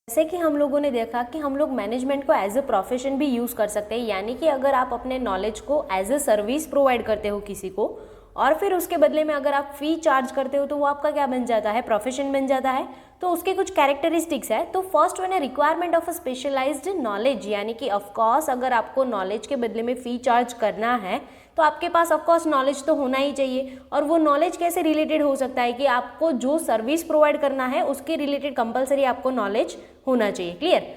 जैसे कि हम लोगों ने देखा कि हम लोग मैनेजमेंट को एज अ प्रोफेशन भी यूज़ कर सकते हैं, यानी कि अगर आप अपने नॉलेज को एज अ सर्विस प्रोवाइड करते हो किसी को और फिर उसके बदले में अगर आप फी चार्ज करते हो तो वो आपका क्या बन जाता है, प्रोफेशन बन जाता है। तो उसके कुछ कैरेक्टरिस्टिक्स है। तो फर्स्ट वन है requirement of a specialised knowledge, यानी कि ऑफकोर्स अगर आपको नॉलेज के बदले में फ़ी चार्ज करना है तो आपके पास ऑफकोर्स नॉलेज तो होना ही चाहिए। और वो नॉलेज कैसे रिलेटेड हो सकता है कि आपको जो सर्विस प्रोवाइड करना है उसके रिलेटेड कंपलसरी आपको नॉलेज होना चाहिए। क्लियर।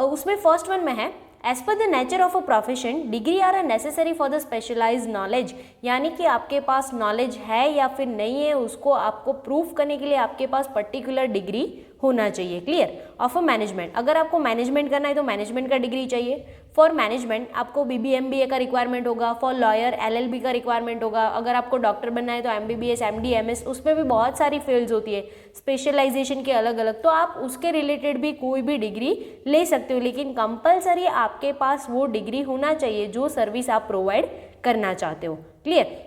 उसमें फर्स्ट वन में है as per the nature of a profession degree are necessary for the specialised knowledge, यानी कि आपके पास नॉलेज है या फिर नहीं है उसको आपको प्रूफ करने के लिए आपके पास पर्टिकुलर डिग्री होना चाहिए। क्लियर। ऑफ अ मैनेजमेंट, अगर आपको मैनेजमेंट करना है तो मैनेजमेंट का डिग्री चाहिए। फॉर मैनेजमेंट आपको BBMBA का रिक्वायरमेंट होगा। फॉर लॉयर LLB का रिक्वायरमेंट होगा। अगर आपको डॉक्टर बनना है तो MBBS MD MS, उसमें भी बहुत सारी फील्ड्स होती है स्पेशलाइजेशन के अलग अलग, तो आप उसके रिलेटेड भी कोई भी डिग्री ले सकते हो, लेकिन कंपलसरी आपके पास वो डिग्री होना चाहिए जो सर्विस आप प्रोवाइड करना चाहते हो। क्लियर।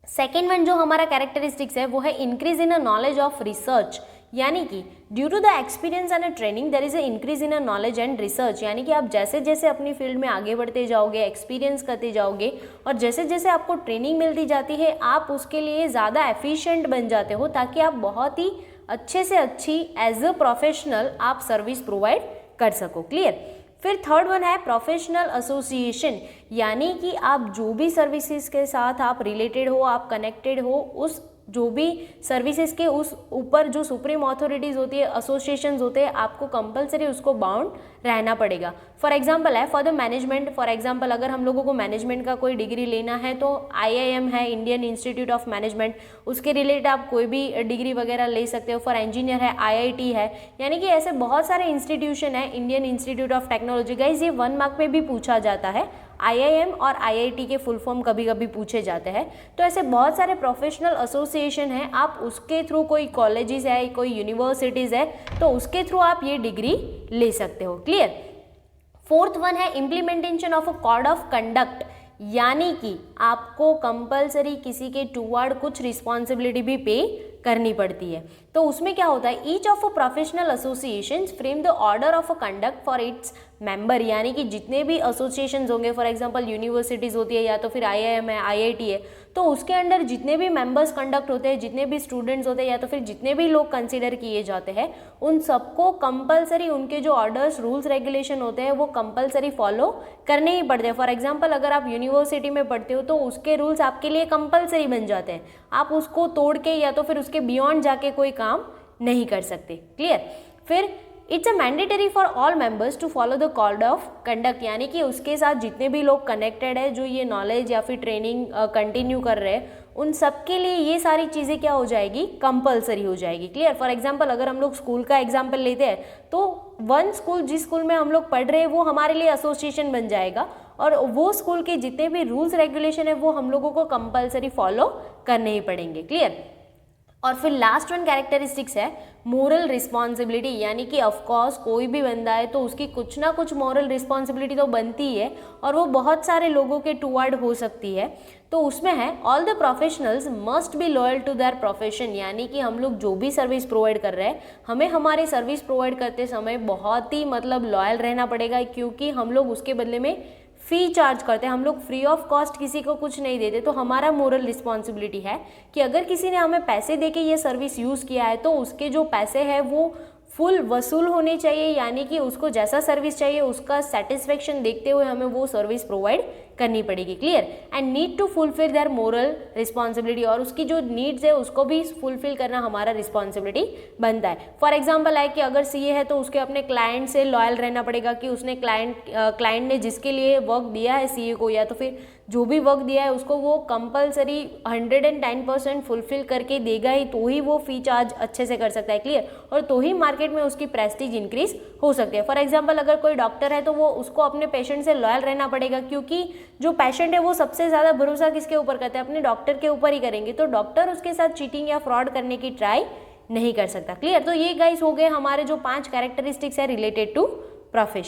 सेकेंड वन जो हमारा कैरेक्टरिस्टिक्स है वो है increase in a knowledge of research, यानी कि due to the experience and training there is a increase in a knowledge and research, यानी कि आप जैसे जैसे अपनी फील्ड में आगे बढ़ते जाओगे, एक्सपीरियंस करते जाओगे और जैसे जैसे आपको ट्रेनिंग मिलती जाती है आप उसके लिए ज़्यादा एफिशिएंट बन जाते हो, ताकि आप बहुत ही अच्छे से अच्छी एज अ प्रोफेशनल आप सर्विस प्रोवाइड कर सको। क्लियर। फिर थर्ड वन है प्रोफेशनल एसोसिएशन, यानी कि आप जो भी सर्विसेज के साथ आप रिलेटेड हो, आप कनेक्टेड हो, उस जो भी सर्विसेज के उस ऊपर जो सुप्रीम अथॉरिटीज़ होती है, एसोसिएशंस होते हैं, आपको कंपलसरी उसको बाउंड रहना पड़ेगा। फॉर एग्जांपल है for the management, for example अगर हम लोगों को मैनेजमेंट का कोई डिग्री लेना है तो IIM है, इंडियन इंस्टीट्यूट ऑफ मैनेजमेंट, उसके रिलेटेड आप कोई भी डिग्री वगैरह ले सकते हो। फॉर इंजीनियर है IIT है, यानी कि ऐसे बहुत सारे इंस्टीट्यूशन है। Indian institute of technology, guys ये 1 मार्क पे भी पूछा जाता है। IIM और IIT के फुल फॉर्म कभी कभी पूछे जाते हैं। तो ऐसे बहुत सारे प्रोफेशनल एसोसिएशन है, आप उसके थ्रू, कोई कॉलेजेस है, कोई यूनिवर्सिटीज़ है, तो उसके थ्रू आप ये डिग्री ले सकते हो। क्लियर। फोर्थ वन है implementation of a code of conduct, यानी कि आपको कंपलसरी किसी के टूवर्ड कुछ रिस्पॉन्सिबिलिटी भी पे करनी पड़ती है। तो उसमें क्या होता है, each of a professional association frame the order of a conduct for its member, यानी कि जितने भी एसोसिएशंस होंगे, फॉर एग्जांपल यूनिवर्सिटीज़ होती है या तो फिर IIM है, IIT है, तो उसके अंडर जितने भी मेंबर्स कंडक्ट होते हैं, जितने भी स्टूडेंट्स होते हैं या तो फिर जितने भी लोग कंसिडर किए जाते हैं, उन सबको कंपलसरी उनके जो ऑर्डर्स, रूल्स, रेगुलेशन होते हैं वो कंपलसरी फॉलो करने ही पड़ते हैं। फॉर एग्जांपल अगर आप यूनिवर्सिटी में पढ़ते हो तो उसके रूल्स आपके लिए कंपलसरी बन जाते हैं, आप उसको तोड़ के या तो फिर उसके बियॉन्ड जाके कोई काम नहीं कर सकते। क्लियर। फिर it's a mandatory for all members to follow the code of conduct, यानी कि उसके साथ जितने भी लोग कनेक्टेड है, जो ये नॉलेज या फिर ट्रेनिंग कंटिन्यू कर रहे हैं, उन सबके लिए ये सारी चीज़ें क्या हो जाएगी, कंपलसरी हो जाएगी। क्लियर। फॉर एग्जांपल अगर हम लोग स्कूल का एग्जांपल लेते हैं तो वन स्कूल, जिस स्कूल में हम लोग पढ़ रहे हैं वो हमारे लिए एसोसिएशन बन जाएगा और वो स्कूल के जितने भी रूल्स रेगुलेशन है वो हम लोगों को कंपलसरी फॉलो करने ही पड़ेंगे। क्लियर। और फिर लास्ट वन कैरेक्टरिस्टिक्स है मोरल रिस्पॉन्सिबिलिटी, यानी कि ऑफकोर्स कोई भी बंदा है तो उसकी कुछ ना कुछ मॉरल रिस्पॉन्सिबिलिटी तो बनती ही है और वो बहुत सारे लोगों के टूवर्ड हो सकती है। तो उसमें है all the professionals must be loyal to their profession, यानी कि हम लोग जो भी सर्विस प्रोवाइड कर रहे हैं हमें हमारे सर्विस प्रोवाइड करते समय बहुत ही लॉयल रहना पड़ेगा, क्योंकि हम लोग उसके बदले में फ़ी चार्ज करते हैं, हम लोग फ्री ऑफ कॉस्ट किसी को कुछ नहीं देते। तो हमारा मोरल रिस्पॉन्सिबिलिटी है कि अगर किसी ने हमें पैसे देके ये सर्विस यूज़ किया है तो उसके जो पैसे हैं वो फुल वसूल होने चाहिए, यानी कि उसको जैसा सर्विस चाहिए उसका सेटिस्फेक्शन देखते हुए हमें वो सर्विस प्रोवाइड करनी पड़ेगी। Clear. And need to fulfil their moral responsibility, और उसकी जो नीड्स है उसको भी फुलफिल करना हमारा रिस्पॉन्सिबिलिटी बनता है। फॉर एग्जांपल है कि अगर CA है तो उसके अपने क्लाइंट से लॉयल रहना पड़ेगा कि उसने क्लाइंट ने जिसके लिए वर्क दिया है CA को या तो फिर जो भी वर्क दिया है उसको वो कंपलसरी 110% फुलफिल करके देगा ही, तो ही वो फ़ी चार्ज अच्छे से कर सकता है। क्लियर। और तो ही मार्केट में उसकी प्रेस्टीज इंक्रीज हो सकती है। फॉर एग्जांपल अगर कोई डॉक्टर है तो वो उसको अपने पेशेंट से लॉयल रहना पड़ेगा, क्योंकि जो पेशेंट है वो सबसे ज़्यादा भरोसा किसके ऊपर करते हैं, अपने डॉक्टर के ऊपर ही करेंगे, तो डॉक्टर उसके साथ चीटिंग या फ्रॉड करने की ट्राई नहीं कर सकता। क्लियर। तो ये गाइस हो गए हमारे जो 5 कैरेक्टरिस्टिक्स है रिलेटेड टू प्रोफेशन।